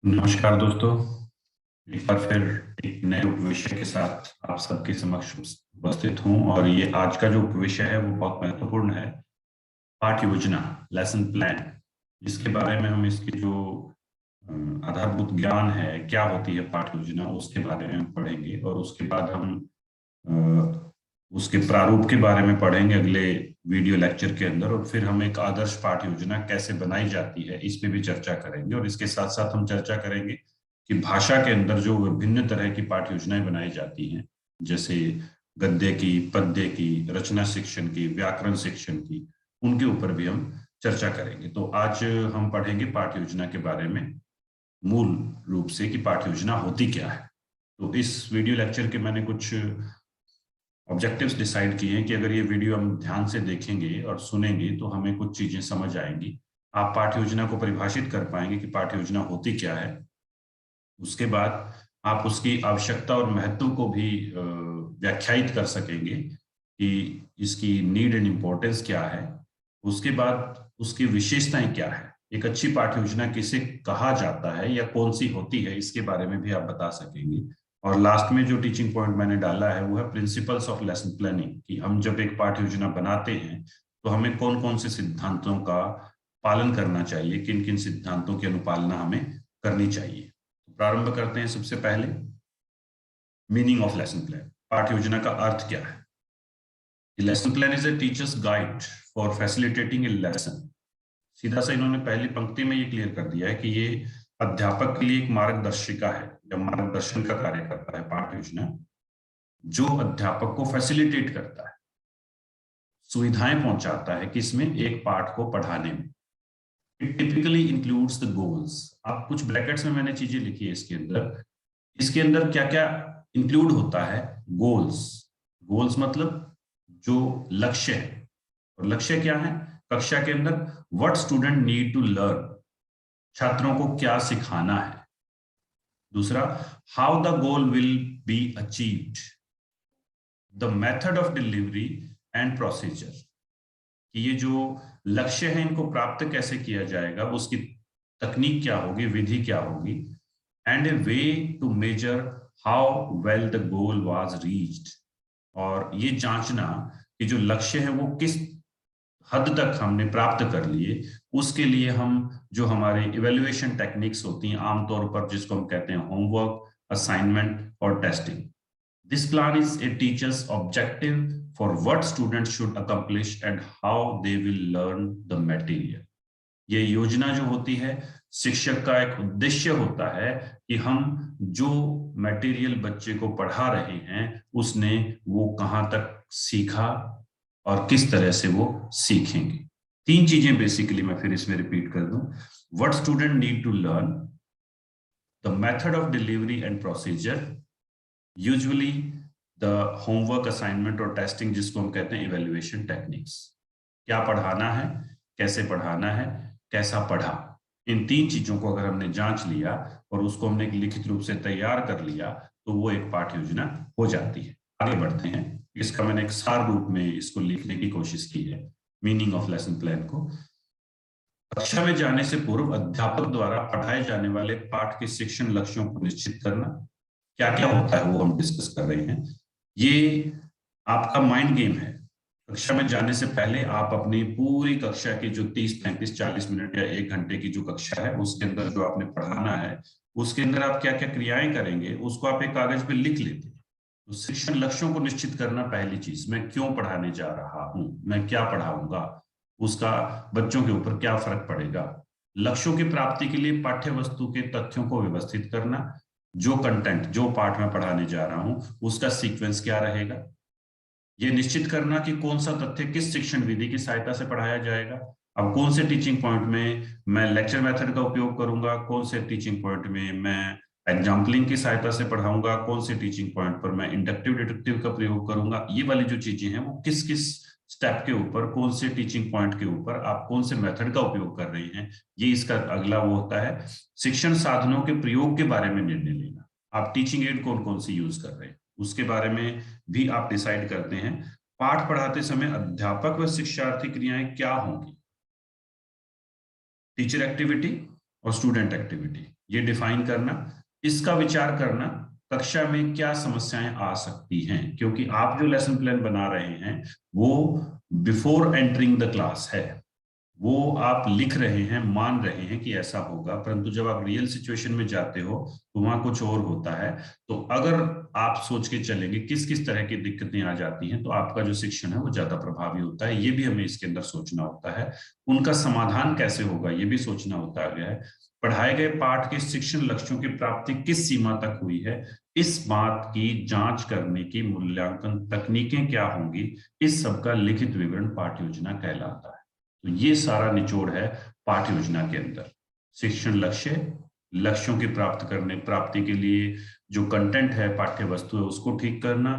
नमस्कार दोस्तों। एक बार फिर एक नए उपविषय के साथ आप सबके समक्ष उपस्थित हूं और ये आज का जो उपविषय है वो बहुत महत्वपूर्ण है। पाठ योजना, लेसन प्लान, जिसके बारे में हम इसकी जो अ, आधारभूत ज्ञान है, क्या होती है पाठ योजना, उसके बारे में हम पढ़ेंगे और उसके बाद हम अ, उसके प्रारूप के बारे में पढ़ेंगे अगले वीडियो लेक्चर के अंदर। और फिर हम एक आदर्श पाठ योजना कैसे बनाई जाती है इस पे भी चर्चा करेंगे और इसके साथ साथ हम चर्चा करेंगे कि भाषा के अंदर जो विभिन्न तरह की पाठ योजनाएं बनाई जाती हैं, जैसे गद्य की, पद्य की, रचना शिक्षण की, व्याकरण शिक्षण की, उनके ऊपर भी हम चर्चा करेंगे। तो आज हम पढ़ेंगे पाठ योजना के बारे में मूल रूप से कि पाठ योजना होती क्या है। तो इस वीडियो लेक्चर के मैंने कुछ ऑब्जेक्टिव्स डिसाइड किए हैं कि अगर ये वीडियो हम ध्यान से देखेंगे और सुनेंगे तो हमें कुछ चीजें समझ आएंगी। आप पाठ योजना को परिभाषित कर पाएंगे कि पाठ योजना होती क्या है। उसके बाद आप उसकी आवश्यकता और महत्व को भी व्याख्यायित कर सकेंगे कि इसकी नीड एंड इम्पोर्टेंस क्या है। उसके बाद उसकी विशेषताएं क्या है, एक अच्छी पाठ योजना किसे कहा जाता है या कौन सी होती है, इसके बारे में भी आप बता सकेंगे। और लास्ट में जो टीचिंग पॉइंट मैंने डाला है वो है प्रिंसिपल्स ऑफ लेसन प्लानिंग, कि हम जब एक पाठ योजना बनाते हैं तो हमें कौन कौन से सिद्धांतों का पालन करना चाहिए, किन किन सिद्धांतों की अनुपालना हमें करनी चाहिए। प्रारंभ करते हैं। सबसे पहले मीनिंग ऑफ लेसन प्लान, पाठ योजना का अर्थ क्या है। Lesson plan is a teachers guide for facilitating A lesson. सीधा सा इन्होंने पहली पंक्ति में ये क्लियर कर दिया है कि ये अध्यापक के लिए एक मार्गदर्शिका है या मार्गदर्शन का कार्य करता है पाठ योजना, जो अध्यापक को फैसिलिटेट करता है, सुविधाएं पहुंचाता है किसमें, एक पाठ को पढ़ाने में। It typically includes the goals. आप कुछ ब्रैकेट्स में मैंने चीजें लिखी है इसके अंदर। इसके अंदर क्या क्या इंक्लूड होता है। गोल्स, गोल्स मतलब जो लक्ष्य है। और लक्ष्य क्या है कक्षा के अंदर, what student need to learn, छात्रों को क्या सिखाना है। दूसरा, how the goal will be achieved, the method of delivery and procedure, कि ये जो लक्ष्य है इनको प्राप्त कैसे किया जाएगा, उसकी तकनीक क्या होगी, विधि क्या होगी। And a way to measure how well the goal was reached, और ये जांचना कि जो लक्ष्य है वो किस हद तक हमने प्राप्त कर लिए। उसके लिए हम जो हमारे इवेल्युएशन टेक्निक्स होती हैं आमतौर पर, जिसको हम कहते हैं होमवर्क, असाइनमेंट और testing. This plan is a teachers objective for what students should accomplish and how they will learn the material. ये योजना जो होती है शिक्षक का एक उद्देश्य होता है कि हम जो मटेरियल बच्चे को पढ़ा रहे हैं उसने वो कहाँ तक सीखा और किस तरह से वो सीखेंगे। तीन चीजें बेसिकली मैं फिर इसमें रिपीट कर दूं। What student need to learn, the method of delivery and procedure, usually the homework, assignment और टेस्टिंग, जिसको हम कहते हैं इवेल्युएशन टेक्निक्स। क्या पढ़ाना है, कैसे पढ़ाना है, कैसा पढ़ा। इन तीन चीजों को अगर हमने जांच लिया और उसको हमने लिखित रूप से तैयार कर लिया तो वो एक पाठ योजना हो जाती है। आगे बढ़ते हैं। इसका मैंने एक सार रूप में इसको लिखने की कोशिश की है, मीनिंग ऑफ लेसन प्लान को। कक्षा में जाने से पूर्व अध्यापक द्वारा पढ़ाए जाने वाले पाठ के शिक्षण लक्ष्यों को निश्चित करना। क्या क्या होता है वो हम डिस्कस कर रहे हैं। ये आपका माइंड गेम है। कक्षा में जाने से पहले आप अपनी पूरी कक्षा की जो 30, 35, 40 मिनट या 1 घंटे की जो कक्षा है उसके अंदर जो आपने पढ़ाना है, उसके अंदर आप क्या क्या क्रियाएं करेंगे उसको आप एक कागज पे लिख लेते हैं। तो शिक्षण लक्ष्यों को निश्चित करना पहली चीज, मैं क्यों पढ़ाने जा रहा हूं, मैं क्या पढ़ाऊंगा, उसका बच्चों के ऊपर क्या फर्क पड़ेगा। लक्ष्यों की प्राप्ति के लिए पाठ्य वस्तु के तथ्यों को व्यवस्थित करना, जो कंटेंट, जो पाठ मैं पढ़ाने जा रहा हूं उसका सीक्वेंस क्या रहेगा। ये निश्चित करना कि कौन सा तथ्य किस शिक्षण विधि की सहायता से पढ़ाया जाएगा। अब कौन से टीचिंग पॉइंट में मैं लेक्चर मेथड का उपयोग करूंगा, कौन से टीचिंग पॉइंट में मैं एग्जाम्पलिंग की सहायता से पढ़ाऊंगा, कौन से टीचिंग पॉइंट पर मैं इंडक्टिव डिडक्टिव का प्रयोग करूंगा। ये वाली जो चीजें हैं वो किस किस स्टेप के ऊपर, कौन से टीचिंग पॉइंट के ऊपर आप कौन से मेथड का उपयोग कर रहे हैं, ये इसका अगला वो होता है। शिक्षण साधनों के प्रयोग के बारे में निर्णय लेना, आप टीचिंग एड कौन कौन सी यूज कर रहे हैं उसके बारे में भी आप डिसाइड करते हैं। पाठ पढ़ाते समय अध्यापक व शिक्षार्थी क्रियाएं क्या होंगी। टीचर एक्टिविटी, और स्टूडेंट एक्टिविटी, ये डिफाइन करना, इसका विचार करना कक्षा में क्या समस्याएं आ सकती हैं, क्योंकि आप जो लेसन प्लान बना रहे हैं वो बिफोर एंटरिंग द क्लास है, वो आप लिख रहे हैं, मान रहे हैं कि ऐसा होगा, परंतु जब आप रियल सिचुएशन में जाते हो तो वहां कुछ और होता है। तो अगर आप सोच के चलेंगे किस किस तरह की दिक्कतें आ जाती हैं, तो आपका जो शिक्षण है वो ज्यादा प्रभावी होता है, ये भी हमें इसके अंदर सोचना होता है। उनका समाधान कैसे होगा ये भी सोचना होता है। पढ़ाए गए पाठ के शिक्षण लक्ष्यों की प्राप्ति किस सीमा तक हुई है, इस बात की जांच करने की मूल्यांकन तकनीकें क्या होंगी, इस सब का लिखित विवरण पाठ्य योजना कहलाता है। तो ये सारा निचोड़ है पाठ्य योजना के अंदर। शिक्षण लक्ष्य, लक्ष्यों की प्राप्ति के लिए जो कंटेंट है, पाठ्य वस्तु है, उसको ठीक करना,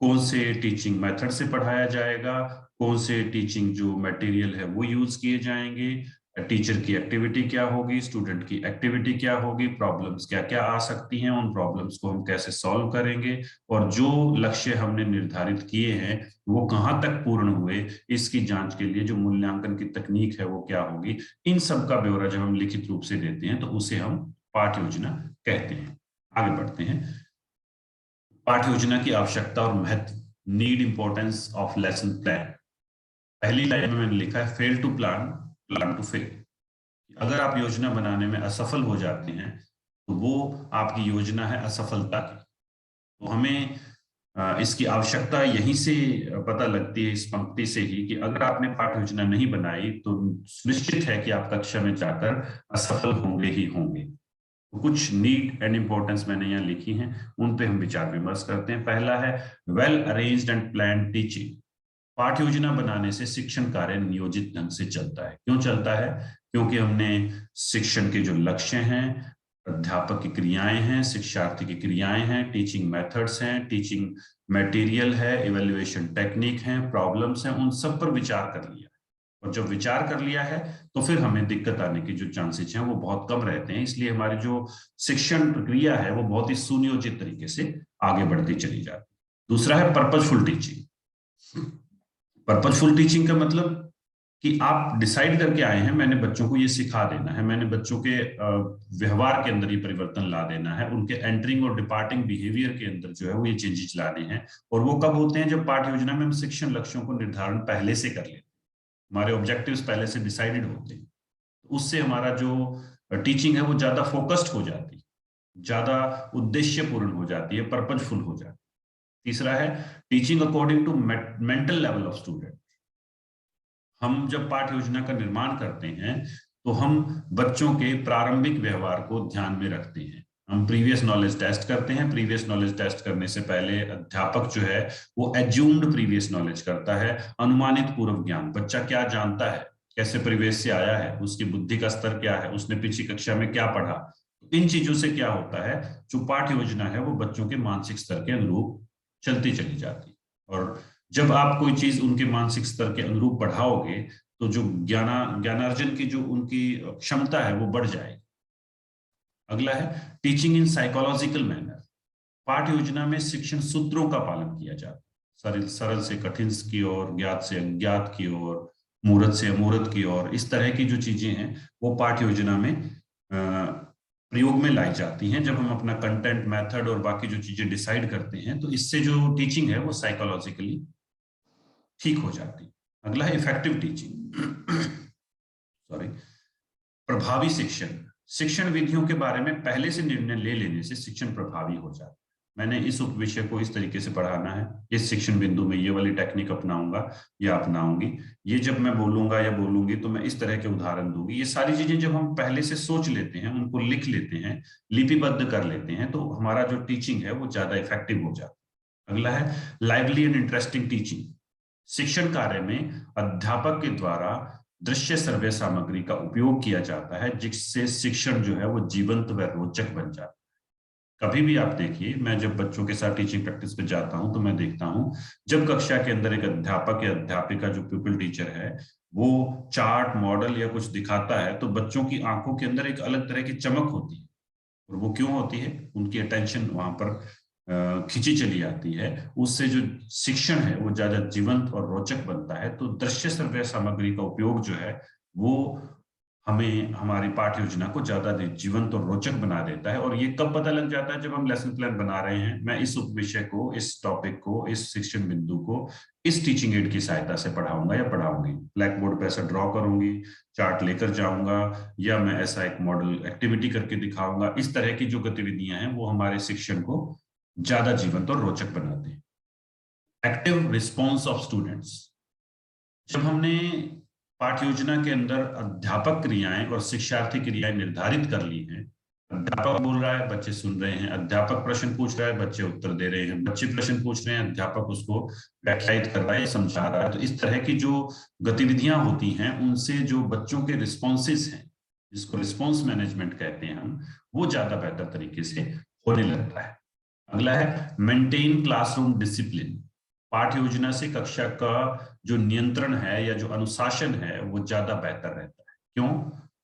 कौन से टीचिंग मेथड से पढ़ाया जाएगा, कौन से टीचिंग जो मटेरियल है वो यूज किए जाएंगे, टीचर की एक्टिविटी क्या होगी, स्टूडेंट की एक्टिविटी क्या होगी, प्रॉब्लम्स क्या क्या आ सकती हैं, उन प्रॉब्लम्स को हम कैसे सॉल्व करेंगे, और जो लक्ष्य हमने निर्धारित किए हैं वो कहाँ तक पूर्ण हुए, इसकी जांच के लिए जो मूल्यांकन की तकनीक है वो क्या होगी। इन सब का ब्यौरा जब हम लिखित रूप से देते हैं तो उसे हम पाठ्य योजना कहते हैं। आगे बढ़ते हैं। पाठ्य योजना की आवश्यकता और महत्व, need, importance of lesson plan. पहली लाइन में मैंने लिखा है fail to plan, plan to fail. अगर आप योजना बनाने में असफल हो जाते हैं तो वो आपकी योजना है असफलता की। तो हमें इसकी आवश्यकता यहीं से पता लगती है, इस पंक्ति से ही, कि अगर आपने पाठ्य योजना नहीं बनाई तो सुनिश्चित है कि आप कक्षा में जाकर असफल होंगे ही होंगे। तो कुछ नीड एंड इंपॉर्टेंस मैंने यहाँ लिखी हैं, उन पे हम विचार विमर्श करते हैं। पहला है well arranged and plan teaching. पाठ्य योजना बनाने से शिक्षण कार्य नियोजित ढंग से चलता है। क्यों चलता है? क्योंकि हमने शिक्षण के जो लक्ष्य हैं, अध्यापक की क्रियाएं हैं, शिक्षार्थी की क्रियाएं हैं, टीचिंग मेथड्स हैं, टीचिंग मटेरियल है, इवेल्युएशन टेक्निक है, प्रॉब्लम्स हैं, उन सब पर विचार कर लिया। और जब विचार कर लिया है तो फिर हमें दिक्कत आने की जो चांसेस हैं वो बहुत कम रहते हैं। इसलिए हमारी जो शिक्षण प्रक्रिया है वो बहुत ही सुनियोजित तरीके से आगे बढ़ती चली जाती है। दूसरा है पर्पजफुल टीचिंग। पर्पजफुल टीचिंग का मतलब कि आप डिसाइड करके आए हैं मैंने बच्चों को ये सिखा देना है, मैंने बच्चों के व्यवहार के अंदर ये परिवर्तन ला देना है, उनके एंटरिंग और डिपार्टिंग बिहेवियर के अंदर जो है वो ये चेंजेस लाने हैं। और वो कब होते हैं? जब पाठ्य योजना में हम शिक्षण लक्ष्यों को निर्धारण पहले से कर लेते हैं, हमारे ऑब्जेक्टिव्स पहले से डिसाइडेड होते हैं। उससे हमारा जो टीचिंग है वो ज्यादा फोकस्ड हो जाती है, ज्यादा उद्देश्यपूर्ण हो जाती है, पर्पजफुल हो जाती है। तीसरा है teaching according to mental level of student. हम जब पाठ्य योजना का निर्माण करते हैं तो हम बच्चों के प्रारंभिक व्यवहार को ध्यान में रखते हैं। हम प्रीवियस नॉलेज टेस्ट करते हैं। प्रीवियस नॉलेज टेस्ट करने से पहले अध्यापक जो है वो एज्यूम्ड प्रीवियस नॉलेज करता है, अनुमानित पूर्व ज्ञान, बच्चा क्या जानता है, कैसे परिवेश से आया है, उसकी बुद्धि का स्तर क्या है, उसने पिछली कक्षा में क्या पढ़ा। इन चीजों से क्या होता है, जो पाठ्य योजना है वो बच्चों के मानसिक स्तर के अनुरूप चलती चली जाती। और जब आप कोई चीज उनके मानसिक स्तर के अनुरूप बढ़ाओगे तो जो ज्ञानार्जन की जो उनकी क्षमता है वो बढ़ जाएगी। अगला है टीचिंग इन साइकोलॉजिकल मैनर। पाठ्य योजना में शिक्षण सूत्रों का पालन किया जाता है, सरल सरल से कठिन की ओर, ज्ञात से अज्ञात की ओर, मूर्त से अमूर्त की ओर। इस तरह की जो चीजें हैं वो पाठ्य योजना में प्रयोग में लाई जाती हैं। जब हम अपना कंटेंट, मेथड और बाकी जो चीजें डिसाइड करते हैं तो इससे जो टीचिंग है वो साइकोलॉजिकली ठीक हो जाती है। अगला है इफेक्टिव टीचिंग सॉरी प्रभावी शिक्षण। शिक्षण विधियों के बारे में पहले से निर्णय ले लेने से शिक्षण प्रभावी हो जाता है। मैंने इस उपविषय को इस तरीके से पढ़ाना है, इस शिक्षण बिंदु में ये वाली टेक्निक अपनाऊंगा या अपनाऊंगी, ये जब मैं बोलूंगा या बोलूंगी तो मैं इस तरह के उदाहरण दूंगी। ये सारी चीजें जब हम पहले से सोच लेते हैं, उनको लिख लेते हैं, लिपिबद्ध कर लेते हैं, तो हमारा जो टीचिंग है वो ज्यादा इफेक्टिव हो जाता है। अगला है लाइवली एंड इंटरेस्टिंग टीचिंग। शिक्षण कार्य में अध्यापक के द्वारा दृश्य सर्वे सामग्री का उपयोग किया जाता है, जिससे शिक्षण जो है वो जीवंत व रोचक बन जाता है। कभी भी आप देखिए, मैं जब बच्चों के साथ टीचिंग प्रैक्टिस पे जाता हूं तो मैं देखता हूं जब कक्षा के अंदर एक अध्यापक या अध्यापिका जो प्यूपिल टीचर है वो चार्ट, मॉडल या कुछ दिखाता है तो बच्चों की आंखों के अंदर एक अलग तरह की चमक होती है। और वो क्यों होती है? उनकी अटेंशन वहां पर खिंची चली आती है। उससे जो शिक्षण है वो ज्यादा जीवंत और रोचक बनता है। तो दृश्य श्रव्य सामग्री का उपयोग जो है वो हमें हमारी पाठ्य योजना को ज्यादा जीवंत और रोचक बना देता है। और ये कब पता लग जाता है? जब हम लेसन प्लान बना रहे हैं। मैं इस उपविषय को, इस टॉपिक को, इस शिक्षण बिंदु को इस टीचिंग एड की सहायता से पढ़ाऊंगा या पढ़ाऊंगी। ब्लैक बोर्ड पे ऐसा ड्रॉ करूंगी, चार्ट लेकर जाऊंगा, या मैं ऐसा एक मॉडल एक्टिविटी करके दिखाऊंगा। इस तरह की जो गतिविधियां हैं वो हमारे शिक्षण को ज्यादा जीवंत और रोचक बनाते हैं। Active response of students. जब हमने पाठ्य योजना के अंदर अध्यापक क्रियाएं और शिक्षार्थी क्रियाएं निर्धारित कर ली हैं, अध्यापक बोल रहा है, बच्चे सुन रहे हैं, अध्यापक प्रश्न पूछ रहा है, बच्चे उत्तर दे रहे हैं, बच्चे प्रश्न पूछ रहे हैं, अध्यापक उसको व्याख्यायित कर रहा है, समझा रहा है। तो इस तरह की जो गतिविधियां होती हैं उनसे जो बच्चों के रिस्पॉन्सेज हैं, जिसको रिस्पॉन्स मैनेजमेंट कहते हैं हम, वो ज्यादा बेहतर तरीके से होने लगता है। अगला है मेंटेन क्लासरूम डिसिप्लिन। पाठ्य योजना से कक्षा का जो नियंत्रण है या जो अनुशासन है वो ज्यादा बेहतर रहता है। क्यों?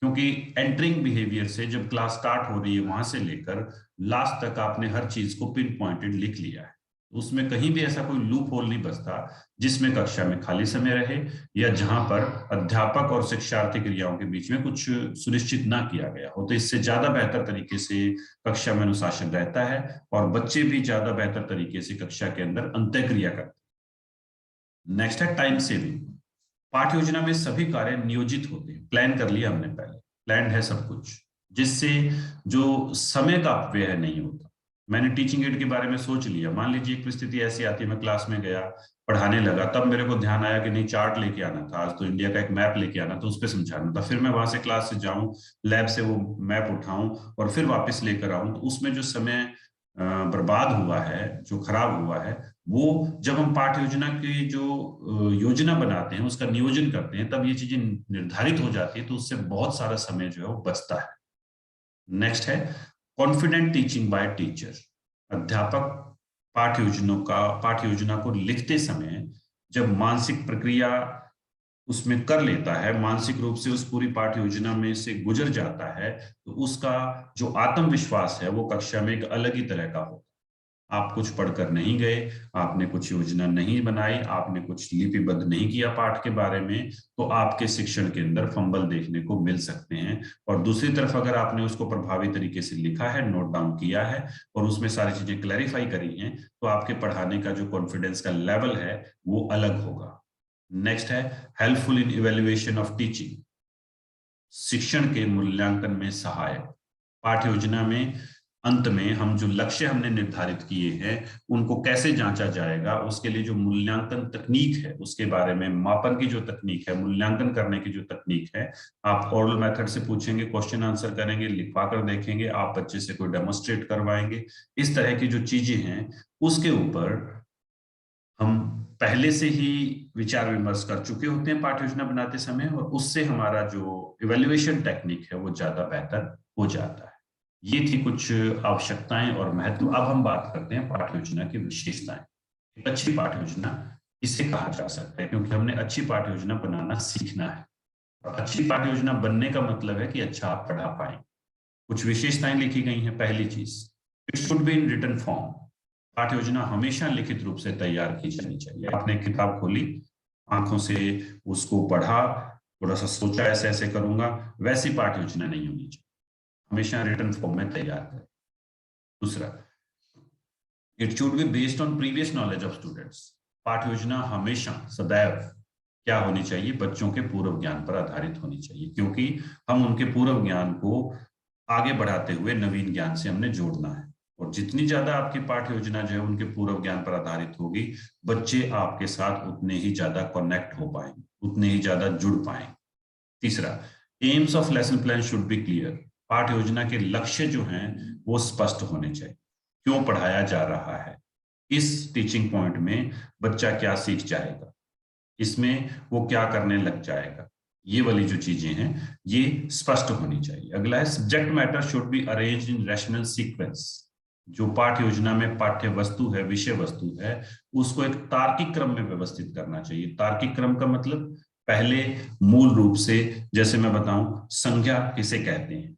क्योंकि एंटरिंग बिहेवियर से जब क्लास स्टार्ट हो रही है वहां से लेकर लास्ट तक आपने हर चीज को पिन पॉइंटेड लिख लिया है। उसमें कहीं भी ऐसा कोई लूप होल नहीं बचता जिसमें कक्षा में खाली समय रहे या जहां पर अध्यापक और शिक्षार्थी क्रियाओं के बीच में कुछ सुनिश्चित ना किया गया हो। तो इससे ज्यादा बेहतर तरीके से कक्षा में अनुशासन रहता है और बच्चे भी ज्यादा बेहतर तरीके से कक्षा के अंदर अंतःक्रिया करते हैं। नेक्स्ट है टाइम सेविंग। पाठ्य योजना में सभी कार्य नियोजित होते हैं। प्लान कर लिया हमने, पहले प्लान है सब कुछ, जिससे जो समय का व्यय नहीं होता। मैंने टीचिंग एड के बारे में सोच लिया, मान लीजिए एक परिस्थिति ऐसी आती है, मैं क्लास में गया, पढ़ाने लगा, तब मेरे को ध्यान आया कि नहीं चार्ट लेके आना था, आज तो इंडिया का एक मैप लेके आना था, उस पर समझाना था। फिर मैं वहां से क्लास से जाऊं, लैब से वो मैप उठाऊं और फिर वापस लेकर आऊं, तो उसमें जो समय बर्बाद हुआ है, जो खराब हुआ है, वो जब हम पाठ्य योजना की जो योजना बनाते हैं, उसका नियोजन करते हैं, तब ये चीजें निर्धारित हो जाती है, तो उससे बहुत सारा समय जो है वो बचता है। नेक्स्ट है कॉन्फिडेंट टीचिंग बाय टीचर। अध्यापक पाठ्य योजना को लिखते समय जब मानसिक प्रक्रिया उसमें कर लेता है, मानसिक रूप से उस पूरी पाठ्य योजना में से गुजर जाता है, तो उसका जो आत्मविश्वास है वो कक्षा में एक अलग ही तरह का हो। आप कुछ पढ़कर नहीं गए, आपने कुछ योजना नहीं बनाई, आपने कुछ लिपिबद्ध नहीं किया पाठ के बारे में, तो आपके शिक्षण के अंदर फंबल देखने को मिल सकते हैं। और दूसरी तरफ अगर आपने उसको प्रभावी तरीके से लिखा है, नोट डाउन किया है और उसमें सारी चीजें क्लैरिफाई करी हैं, तो आपके पढ़ाने का जो कॉन्फिडेंस का लेवल है वो अलग होगा। नेक्स्ट है helpful in evaluation of teaching. शिक्षण के मूल्यांकन में सहायक। पाठ्य योजना में अंत में हम जो लक्ष्य हमने निर्धारित किए हैं उनको कैसे जांचा जाएगा, उसके लिए जो मूल्यांकन तकनीक है उसके बारे में, मापन की जो तकनीक है, मूल्यांकन करने की जो तकनीक है, आप ओरल मेथड से पूछेंगे, क्वेश्चन आंसर करेंगे, लिखवा कर देखेंगे, आप बच्चे से कोई डेमोन्स्ट्रेट करवाएंगे, इस तरह की जो चीजें हैं उसके ऊपर हम पहले से ही विचार विमर्श कर चुके होते हैं पाठ्य योजना बनाते समय, और उससे हमारा जो इवेल्युएशन टेक्निक है वो ज्यादा बेहतर हो जाता है। ये थी कुछ आवश्यकताएं और महत्व। अब हम बात करते हैं पाठ्य योजना की विशेषताएं। एक अच्छी पाठ्य योजना इसे कहा जा सकता है, क्योंकि हमने अच्छी पाठ्य योजना बनाना सीखना है। और अच्छी पाठ्य योजना बनने का मतलब है कि अच्छा आप पढ़ा पाए। कुछ विशेषताएं लिखी गई हैं। पहली चीज, it should be in written form. पाठ्य योजना हमेशा लिखित रूप से तैयार की जानी चाहिए। आपने किताब खोली, आंखों से उसको पढ़ा, थोड़ा सा सोचा ऐसे ऐसे करूंगा, वैसी पाठ्य योजना नहीं होनी चाहिए। हमेशा रिटन फॉर्म में तैयार करें। दूसरा, it should be based on previous knowledge of students. पाठ्य योजना हमेशा सदैव क्या होनी चाहिए? बच्चों के पूर्व ज्ञान पर आधारित होनी चाहिए, क्योंकि हम उनके पूर्व ज्ञान को आगे बढ़ाते हुए नवीन ज्ञान से हमने जोड़ना है। और जितनी ज्यादा आपकी पाठ्य योजना जो है उनके पूर्व ज्ञान पर आधारित होगी, बच्चे आपके साथ उतने ही ज्यादा कनेक्ट हो पाएंगे, उतने ही ज्यादा जुड़ पाएंगे। तीसरा, AIIMS of lesson plan should B clear. पाठ्य योजना के लक्ष्य जो हैं वो स्पष्ट होने चाहिए। क्यों पढ़ाया जा रहा है, इस टीचिंग पॉइंट में बच्चा क्या सीख जाएगा, इसमें वो क्या करने लग जाएगा, ये वाली जो चीजें हैं ये स्पष्ट होनी चाहिए। अगला है subject matter should be arranged in rational sequence. जो पाठ्य योजना में पाठ्य वस्तु है, विषय वस्तु है, उसको एक तार्किक क्रम में व्यवस्थित करना चाहिए। तार्किक क्रम का मतलब, पहले मूल रूप से, जैसे मैं बताऊं, संज्ञा किसे कहते हैं,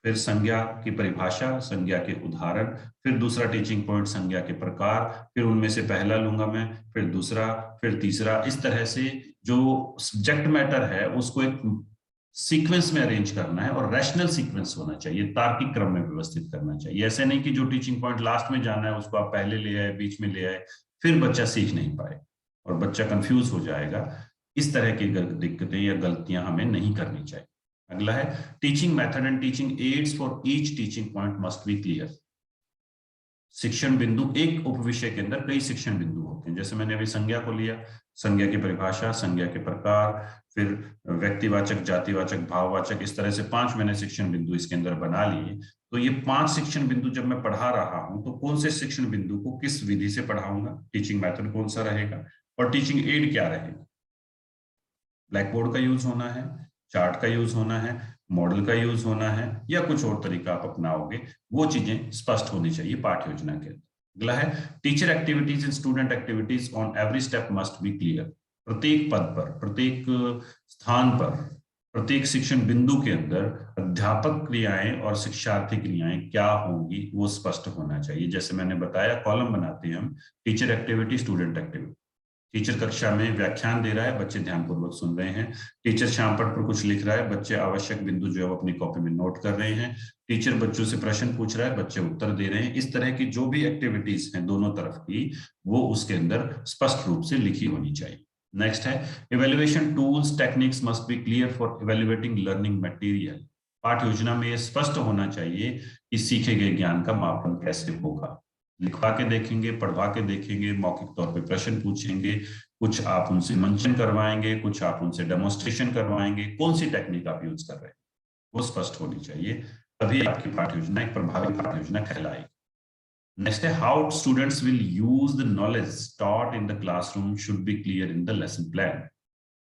फिर संज्ञा की परिभाषा, संज्ञा के उदाहरण, फिर दूसरा टीचिंग पॉइंट संज्ञा के प्रकार, फिर उनमें से पहला लूंगा मैं, फिर दूसरा, फिर तीसरा। इस तरह से जो सब्जेक्ट मैटर है उसको एक सीक्वेंस में अरेंज करना है और रैशनल सीक्वेंस होना चाहिए, तार्किक क्रम में व्यवस्थित करना चाहिए। ऐसे नहीं कि जो टीचिंग पॉइंट लास्ट में जाना है उसको आप पहले ले आए, बीच में ले आए, फिर बच्चा सीख नहीं पाए और बच्चा कंफ्यूज हो जाएगा। इस तरह की दिक्कतें या गलतियां हमें नहीं करनी चाहिए। अगला है teaching method and teaching ads for each teaching point must be clear. शिक्षण बिंदु, एक उपविषय के अंदर कई शिक्षण बिंदु होते हैं। जैसे मैंने अभी संज्ञा को लिया, संज्ञा की परिभाषा, संज्ञा के प्रकार, फिर व्यक्तिवाचक, जातिवाचक, भाववाचक, इस तरह से 5 मैंने शिक्षण बिंदु इसके अंदर बना लिए। तो ये 5 शिक्षण बिंदु जब मैं पढ़ा रहा हूं तो कौन से शिक्षण बिंदु को किस विधि से पढ़ाऊंगा, टीचिंग मेथड कौन सा रहेगा और टीचिंग एड क्या रहेगा। ब्लैक बोर्ड का यूज होना है, चार्ट का यूज होना है, मॉडल का यूज होना है, या कुछ और तरीका आप अपनाओगे, वो चीजें स्पष्ट होनी चाहिए पाठ्य योजना के अंदर। अगला है teacher activities and student activities on every step must be clear. प्रत्येक पद पर, प्रत्येक स्थान पर, प्रत्येक शिक्षण बिंदु के अंदर अध्यापक क्रियाएं और शिक्षार्थी क्रियाएं क्या होंगी वो स्पष्ट होना चाहिए। जैसे मैंने बताया, कॉलम बनाते हैं हम, teacher activity, student activity. Teacher कक्षा में व्याख्यान दे रहा है, बच्चे ध्यानपूर्वक सुन रहे हैं। टीचर श्यामपट पर कुछ लिख रहा है, बच्चे आवश्यक बिंदु जो है वो अपनी कॉपी में नोट कर रहे हैं। टीचर बच्चों से प्रश्न पूछ रहा है, बच्चे उत्तर दे रहे हैं। इस तरह की जो भी एक्टिविटीज हैं दोनों तरफ की, वो उसके अंदर स्पष्ट रूप से लिखी होनी चाहिए। नेक्स्ट है evaluation tools techniques must be clear for evaluating learning material. पाठ्य योजना में यह स्पष्ट होना चाहिए कि सीखे गए ज्ञान का मापन कैसे होगा। लिखवा के देखेंगे, पढ़वा के देखेंगे, मौखिक तौर पे प्रश्न पूछेंगे, कुछ आप उनसे मंचन करवाएंगे, कुछ आप उनसे डेमोन्स्ट्रेशन करवाएंगे। कौन सी टेक्निक आप यूज कर रहे हैं वो स्पष्ट होनी चाहिए, तभी आपकी पाठ्य योजना एक प्रभावी पाठ्य योजना कहलाएगी। नेक्स्ट है how students will use the knowledge taught in the classroom should be clear in the lesson plan.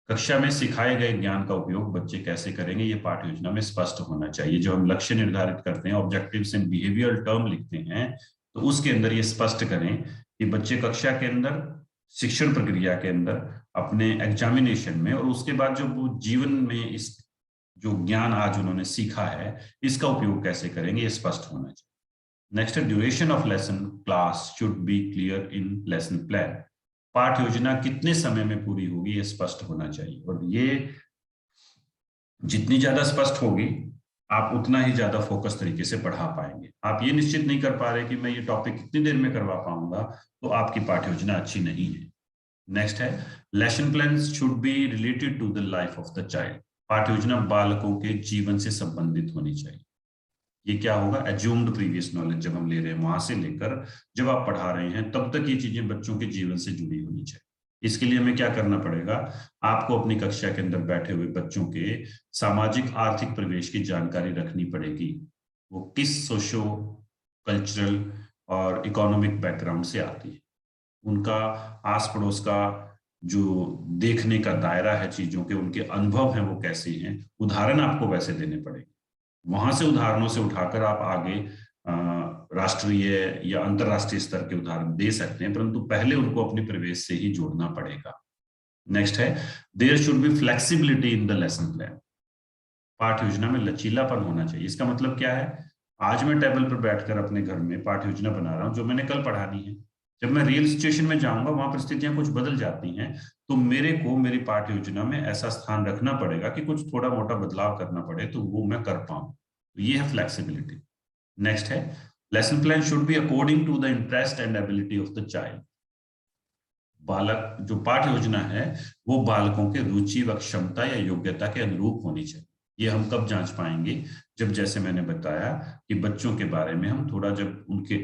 कक्षा में सिखाए गए ज्ञान का उपयोग बच्चे कैसे करेंगे, ये पाठ्य योजना में स्पष्ट होना चाहिए। जो हम लक्ष्य निर्धारित करते हैं, ऑब्जेक्टिव्स एंड बिहेवियरल टर्म लिखते हैं, तो उसके अंदर ये स्पष्ट करें कि बच्चे कक्षा के अंदर, शिक्षण प्रक्रिया के अंदर, अपने एग्जामिनेशन में और उसके बाद जो वो जीवन में इस जो ज्ञान आज उन्होंने सीखा है इसका उपयोग कैसे करेंगे, ये स्पष्ट होना चाहिए। नेक्स्ट है duration of lesson class should be clear in lesson plan. पाठ्य योजना कितने समय में पूरी होगी ये स्पष्ट होना चाहिए, और ये जितनी ज्यादा स्पष्ट होगी आप उतना ही ज्यादा फोकस तरीके से पढ़ा पाएंगे। आप ये निश्चित नहीं कर पा रहे कि मैं ये टॉपिक कितनी देर में करवा पाऊंगा, तो आपकी पाठ्य योजना अच्छी नहीं है। नेक्स्ट है lesson plan should be related to the life of the child. पाठ्य योजना बालकों के जीवन से संबंधित होनी चाहिए। ये क्या होगा, एज्यूम्ड प्रीवियस नॉलेज जब हम ले रहे हैं वहां से लेकर जब आप पढ़ा रहे हैं तब तक ये चीजें बच्चों के जीवन से जुड़ी होनी चाहिए। इसके लिए हमें क्या करना पड़ेगा, आपको अपनी कक्षा के अंदर बैठे हुए बच्चों के सामाजिक आर्थिक प्रवेश की जानकारी रखनी पड़ेगी। वो किस सोशो कल्चरल और इकोनॉमिक बैकग्राउंड से आती है, उनका आस पड़ोस का जो देखने का दायरा है चीजों के, उनके अनुभव हैं वो कैसे हैं, उदाहरण आपको वैसे देने पड़ेंगे। वहां से उदाहरणों से उठाकर आप आगे राष्ट्रीय या अंतरराष्ट्रीय स्तर के उदाहरण दे सकते हैं, परंतु पहले उनको अपने प्रवेश से ही जोड़ना पड़ेगा। नेक्स्ट है there should be flexibility in the lesson plan. पाठ्य योजना में लचीलापन होना चाहिए। इसका मतलब क्या है, आज मैं टेबल पर बैठकर अपने घर में पाठ्य योजना बना रहा हूं जो मैंने कल पढ़ानी है। जब मैं रियल सिचुएशन में जाऊंगा वहां परिस्थितियां कुछ बदल जाती हैं, तो मेरे को मेरी पाठ्य योजना में ऐसा स्थान रखना पड़ेगा कि कुछ थोड़ा मोटा बदलाव करना पड़े तो वो मैं कर पाऊं। ये है फ्लेक्सिबिलिटी। नेक्स्ट है lesson plan should be according to the interest and ability of the child. बालक, जो पाठ्य योजना है वो बालकों के रुचि व क्षमता या योग्यता के अनुरूप होनी चाहिए। ये हम कब जांच पाएंगे, जब जैसे मैंने बताया कि बच्चों के बारे में हम थोड़ा जब उनके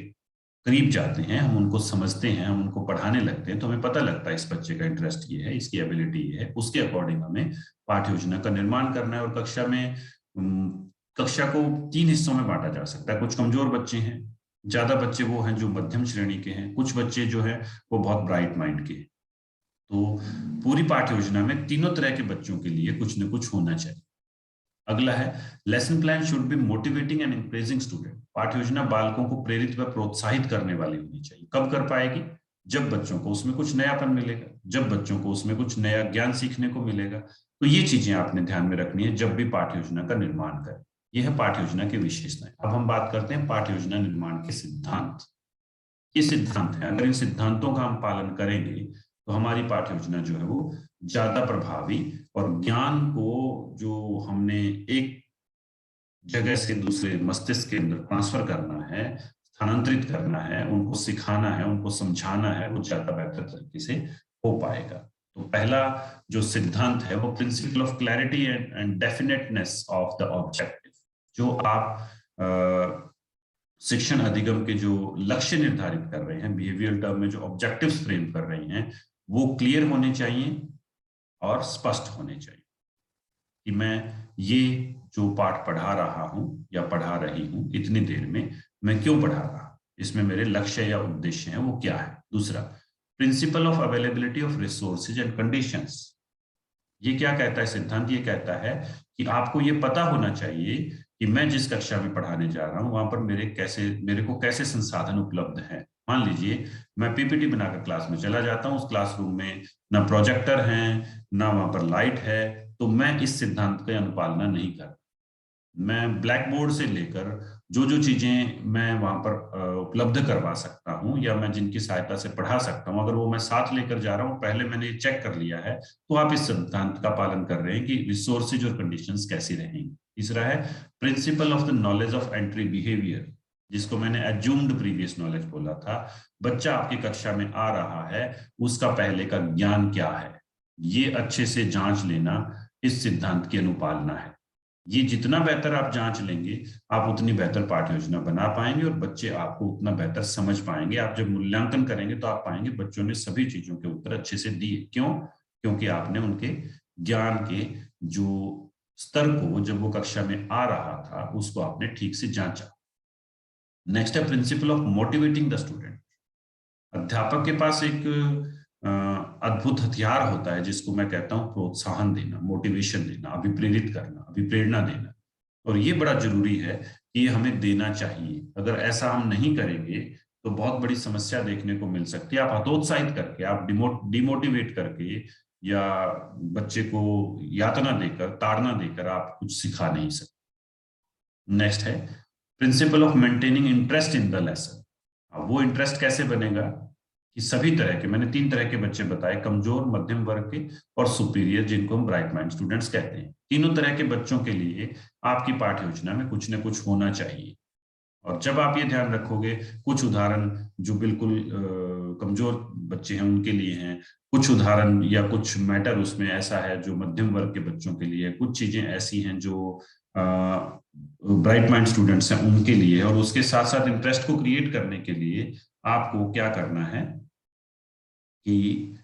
करीब जाते हैं, हम उनको समझते हैं, हम उनको पढ़ाने लगते हैं, तो हमें पता लगता है इस बच्चे का इंटरेस्ट ये है, इसकी एबिलिटी ये है। उसके अकॉर्डिंग हमें पाठ्य योजना का निर्माण करना है। और कक्षा में कक्षा को 3 हिस्सों में बांटा जा सकता है। कुछ कमजोर बच्चे हैं, ज्यादा बच्चे वो हैं जो मध्यम श्रेणी के हैं, कुछ बच्चे जो है वो बहुत ब्राइट माइंड के। तो पूरी पाठ्य योजना में तीनों तरह के बच्चों के लिए कुछ न कुछ होना चाहिए। अगला है lesson plan should B motivating and encouraging student. पाठ्य योजना बालकों को प्रेरित व प्रोत्साहित करने वाली होनी चाहिए। कब कर पाएगी, जब बच्चों को उसमें कुछ नयापन मिलेगा, जब बच्चों को उसमें कुछ नया ज्ञान सीखने को मिलेगा। तो ये चीजें आपने ध्यान में रखनी है जब भी पाठ्य योजना का निर्माण करें। यह है पाठ्य योजना की विशेषताएं। अब हम बात करते हैं पाठ्य योजना निर्माण के सिद्धांत। ये सिद्धांत है, अगर इन सिद्धांतों का हम पालन करेंगे तो हमारी पाठ्य योजना जो है वो ज्यादा प्रभावी और ज्ञान को जो हमने एक जगह से दूसरे मस्तिष्क के अंदर ट्रांसफर करना है, स्थानांतरित करना है, उनको सिखाना है, उनको समझाना है, वो ज्यादा बेहतर तरीके से हो पाएगा। तो पहला जो सिद्धांत है वो principle of clarity and definiteness of the objective. जो आप शिक्षण अधिगम के जो लक्ष्य निर्धारित कर रहे हैं, बिहेवियर टर्म में जो ऑब्जेक्टिव्स फ्रेम कर रहे हैं, वो क्लियर होने चाहिए और स्पष्ट होने चाहिए कि मैं ये जो पाठ पढ़ा रहा हूं या पढ़ा रही हूं इतनी देर में, मैं क्यों पढ़ा रहा हूं, इसमें मेरे लक्ष्य या उद्देश्य हैं वो क्या है। दूसरा, principle of availability of resources and conditions. ये क्या कहता है सिद्धांत? ये कहता है कि आपको ये पता होना चाहिए कि मैं जिस कक्षा में पढ़ाने जा रहा हूं वहां पर मेरे को कैसे संसाधन उपलब्ध हैं। मान लीजिए मैं पीपीटी बनाकर क्लास में चला जाता हूं, उस क्लासरूम में ना प्रोजेक्टर है ना वहां पर लाइट है, तो मैं इस सिद्धांत की अनुपालना नहीं कर। मैं ब्लैक बोर्ड से लेकर जो जो चीजें मैं वहां पर उपलब्ध करवा सकता हूं या मैं जिनकी सहायता से पढ़ा सकता हूं, अगर वो मैं साथ लेकर जा रहा हूं, पहले मैंने चेक कर लिया है, तो आप इस सिद्धांत का पालन कर रहे हैं कि रिसोर्सेज और कंडीशंस कैसी रहेंगी। तीसरा है principle of the knowledge of entry behaviour, जिसको मैंने एज्यूम्ड प्रीवियस नॉलेज बोला था। बच्चा आपकी कक्षा में आ रहा है, उसका पहले का ज्ञान क्या है, ये अच्छे से जांच लेना इस सिद्धांत की अनुपालना है। ये जितना बेहतर आप जांच लेंगे, आप उतनी बेहतर पाठ्य योजना बना पाएंगे और बच्चे आपको उतना बेहतर समझ पाएंगे। आप जब मूल्यांकन करेंगे तो आप पाएंगे बच्चों ने सभी चीजों के उत्तर अच्छे से दिए। क्यों? क्योंकि आपने उनके ज्ञान के जो स्तर को, जब वो कक्षा में आ रहा था, उसको आपने ठीक से जांचा। नेक्स्ट है principle of motivating the student. अध्यापक के पास एक अद्भुत हथियार होता है जिसको मैं कहता हूं प्रोत्साहन देना, मोटिवेशन देना, अभिप्रेरित करना, अभिप्रेरणा देना। और ये बड़ा जरूरी है कि ये हमें देना चाहिए। अगर ऐसा हम नहीं करेंगे तो बहुत बड़ी समस्या देखने को मिल सकती है। आप हतोत्साहित करके, आप डिमोटिवेट करके या बच्चे को यातना देकर, ताड़ना देकर आप कुछ सिखा नहीं सकते। नेक्स्ट है principle of maintaining interest in the lesson. अब वो इंटरेस्ट कैसे बनेगा कि सभी तरह के, मैंने 3 तरह के बच्चे बताए, कमजोर, मध्यम वर्ग के और सुपीरियर, जिनको हम ब्राइट माइंड स्टूडेंट्स कहते हैं। तीनों तरह के बच्चों के लिए आपकी पाठ्य योजना में कुछ न कुछ होना चाहिए। और जब आप ये ध्यान रखोगे, कुछ उदाहरण जो बिल्कुल कमजोर बच्चे हैं उनके लिए हैं, कुछ उदाहरण या कुछ मैटर उसमें ऐसा है जो मध्यम वर्ग के बच्चों के लिए, कुछ चीजें ऐसी हैं जो ब्राइट माइंड स्टूडेंट्स हैं उनके लिए, और उसके साथ साथ इंटरेस्ट को क्रिएट करने के लिए आपको क्या करना है कि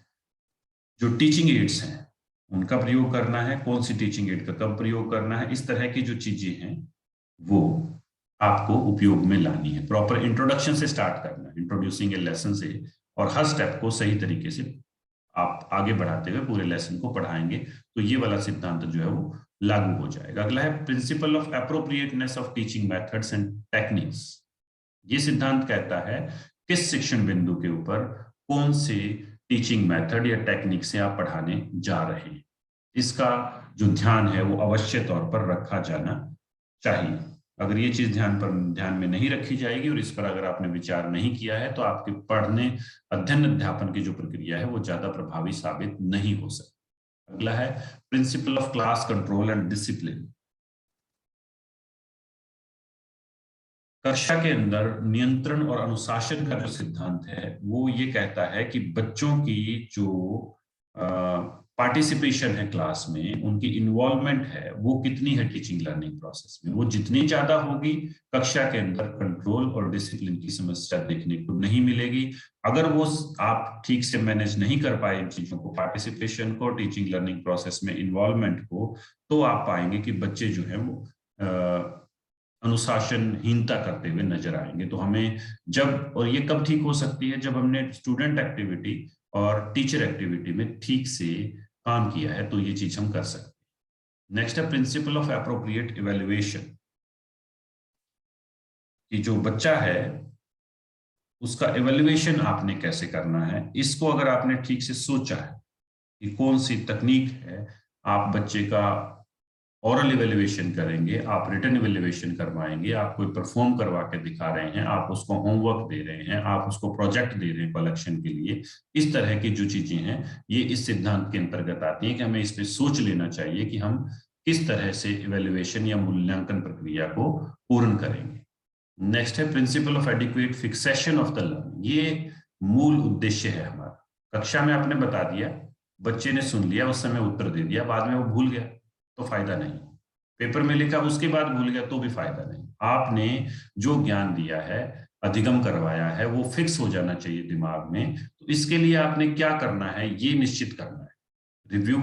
जो टीचिंग एड्स हैं उनका प्रयोग करना है, कौन सी टीचिंग एड का कब प्रयोग करना है, इस तरह की जो चीजें हैं वो आपको उपयोग में लानी है। प्रॉपर इंट्रोडक्शन से स्टार्ट करना है, इंट्रोड्यूसिंग ए लेसन से, और हर स्टेप को सही तरीके से आप आगे बढ़ाते हुए पूरे लेसन को पढ़ाएंगे तो ये वाला सिद्धांत जो है वो लागू हो जाएगा। अगला है principle of appropriateness of teaching methods and techniques. ये सिद्धांत कहता है किस शिक्षण बिंदु के ऊपर कौन से टीचिंग मेथड या टेक्निक से आप पढ़ाने जा रहे हैं, इसका जो ध्यान है वो अवश्य तौर पर रखा जाना चाहिए। अगर ये चीज ध्यान में नहीं रखी जाएगी और इस पर अगर आपने विचार नहीं किया है तो आपके पढ़ने, अध्ययन, अध्यापन की जो प्रक्रिया है वो ज्यादा प्रभावी साबित नहीं हो सकती। अगला है principle of class control and discipline. कक्षा के अंदर नियंत्रण और अनुशासन का जो सिद्धांत है वो ये कहता है कि बच्चों की जो पार्टिसिपेशन है क्लास में, उनकी इन्वॉल्वमेंट है वो कितनी है टीचिंग लर्निंग प्रोसेस में, वो जितनी ज्यादा होगी कक्षा के अंदर कंट्रोल और डिसिप्लिन की समस्या देखने को नहीं मिलेगी। अगर वो आप ठीक से मैनेज नहीं कर पाए इन चीजों को, पार्टिसिपेशन को, टीचिंग लर्निंग प्रोसेस में इन्वॉल्वमेंट को, तो आप पाएंगे कि बच्चे जो है वो अनुशासनहीनता करते हुए नजर आएंगे। तो हमें जब, और ये कब ठीक हो सकती है, जब हमने स्टूडेंट एक्टिविटी और टीचर एक्टिविटी में ठीक से काम किया है तो ये चीज हम कर सकते हैं। नेक्स्ट है प्रिंसिपल ऑफ एप्रोप्रिएट इवैल्यूएशन, कि जो बच्चा है उसका इवैल्यूएशन आपने कैसे करना है। इसको अगर आपने ठीक से सोचा है कि कौन सी तकनीक है आप बच्चे का ओरल इवेल्युएशन करेंगे, आप रिटन इवेल्युएशन करवाएंगे, आप कोई परफॉर्म करवा के दिखा रहे हैं, आप उसको होमवर्क दे रहे हैं, आप उसको प्रोजेक्ट दे रहे हैं कलेक्शन के लिए, इस तरह की जो चीजें हैं ये इस सिद्धांत के अंतर्गत आती हैं कि हमें इस पे सोच लेना चाहिए कि हम किस तरह से इवेल्युएशन या मूल्यांकन प्रक्रिया को पूर्ण करेंगे। नेक्स्ट है principle of adequate fixation of the learning. ये मूल उद्देश्य है हमारा। कक्षा में आपने बता दिया, बच्चे ने सुन लिया, उस समय उत्तर दे दिया, बाद में वो भूल गया तो फायदा नहीं। पेपर में लिखा उसके बाद भूल गया तो भी फायदा नहीं। आपने जो ज्ञान दिया है, अधिगम करवाया है, वो फिक्स हो जाना चाहिए दिमाग में। तो इसके लिए आपने क्या करना है ये निश्चित करना है। रिव्यू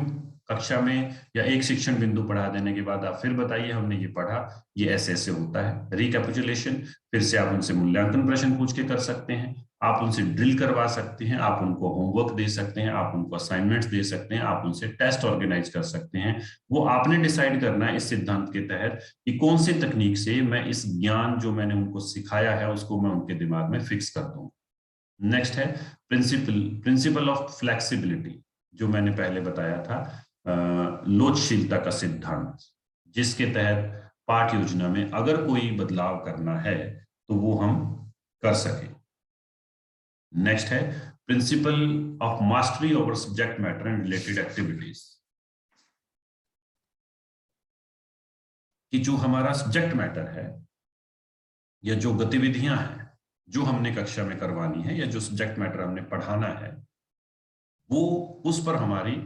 कक्षा में या एक शिक्षण बिंदु पढ़ा देने के बाद आप फिर बताइए हमने ये पढ़ा, ये ऐसे ऐसे होता है। रिकैपिचुलेशन, फिर से आप उनसे मूल्यांकन प्रश्न पूछ के कर सकते हैं, आप उनसे ड्रिल करवा सकते हैं, आप उनको होमवर्क दे सकते हैं, आप उनको असाइनमेंट्स दे सकते हैं, आप उनसे टेस्ट ऑर्गेनाइज कर सकते हैं। वो आपने डिसाइड करना है इस सिद्धांत के तहत कि कौन सी तकनीक से मैं इस ज्ञान जो मैंने उनको सिखाया है उसको मैं उनके दिमाग में फिक्स कर दूं। नेक्स्ट है प्रिंसिपल ऑफ फ्लेक्सिबिलिटी, जो मैंने पहले बताया था, लोचशीलता का सिद्धांत, जिसके तहत पाठ योजना में अगर कोई बदलाव करना है तो वो हम कर सके। नेक्स्ट है principle of mastery over subject matter and related activities, कि जो हमारा सब्जेक्ट मैटर है या जो गतिविधियां हैं जो हमने कक्षा में करवानी है या जो सब्जेक्ट मैटर हमने पढ़ाना है वो उस पर हमारी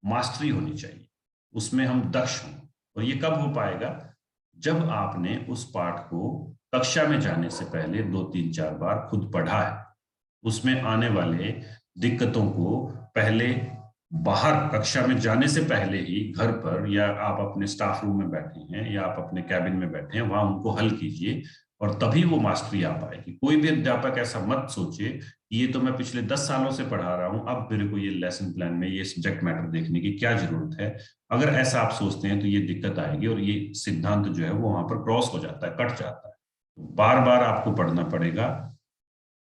मास्टरी होनी चाहिए, उसमें हम दक्ष हों। और ये कब हो पाएगा? जब आपने उस पाठ को कक्षा में जाने से पहले 2-3-4 बार खुद पढ़ा है, उसमें आने वाले दिक्कतों को पहले बाहर कक्षा में जाने से पहले ही घर पर या आप अपने स्टाफ रूम में बैठे हैं या आप अपने कैबिन में बैठे हैं वहां उनको हल कीजिए और तभी वो मास्टरी आ पाएगी। कोई भी अध्यापक ऐसा मत सोचे कि ये तो मैं पिछले 10 सालों से पढ़ा रहा हूं, अब मेरे को ये लेसन प्लान में ये सब्जेक्ट मैटर देखने की क्या जरूरत है। अगर ऐसा आप सोचते हैं तो ये दिक्कत आएगी और ये सिद्धांत जो है वो वहां पर क्रॉस हो जाता है, कट जाता है। बार बार आपको पढ़ना पड़ेगा,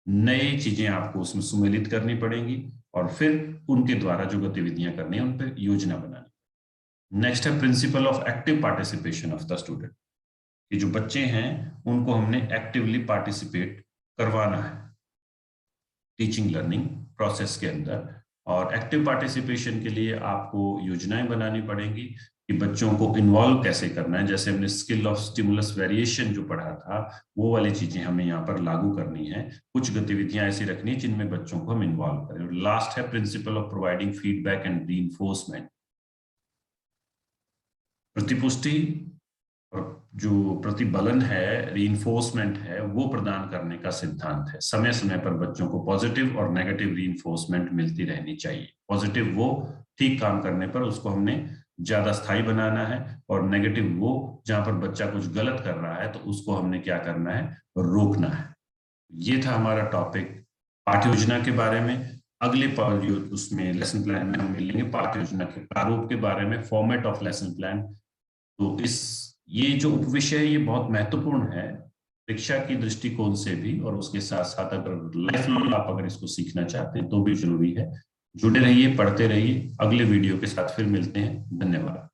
नई चीजें आपको उसमें सुमेलित करनी पड़ेंगी और फिर उनके द्वारा जो गतिविधियां करनी है उन पर योजना बनानी। नेक्स्ट है principle of active participation of the student, कि जो बच्चे हैं उनको हमने एक्टिवली पार्टिसिपेट करवाना है टीचिंग लर्निंग प्रोसेस के अंदर। और एक्टिव पार्टिसिपेशन के लिए आपको योजनाएं बनानी पड़ेंगी कि बच्चों को इन्वॉल्व कैसे करना है। जैसे हमने स्किल ऑफ स्टिमुलस वेरिएशन जो पढ़ा था, वो वाली चीजें हमें यहाँ पर लागू करनी है। कुछ गतिविधियां ऐसी रखनी है जिनमें बच्चों को हम इन्वॉल्व करें। और लास्ट है principle of providing feedback and reinforcement, प्रतिपुष्टि और जो प्रतिबलन है, रीइंफोर्समेंट है, वो प्रदान करने का सिद्धांत है। समय समय पर बच्चों को पॉजिटिव और नेगेटिव रीइंफोर्समेंट मिलती रहनी चाहिए। पॉजिटिव वो ठीक काम करने पर उसको हमने ज्यादा स्थायी बनाना है और नेगेटिव वो जहां पर बच्चा कुछ गलत कर रहा है तो उसको हमने क्या करना है, रोकना है। ये था हमारा टॉपिक पाठ्य योजना के बारे में। अगले उसमें लेसन प्लान में हम मिलेंगे पाठ्य योजना के प्रारूप के बारे में, फॉर्मेट ऑफ लेसन प्लान। तो ये जो उपविषय है ये बहुत महत्वपूर्ण है शिक्षा की दृष्टिकोण से भी, और उसके साथ साथ अगर लाइफ लॉन्ग आप अगर इसको सीखना चाहते हैं तो भी जरूरी है। जुड़े रहिए, पढ़ते रहिए। अगले वीडियो के साथ फिर मिलते हैं। धन्यवाद।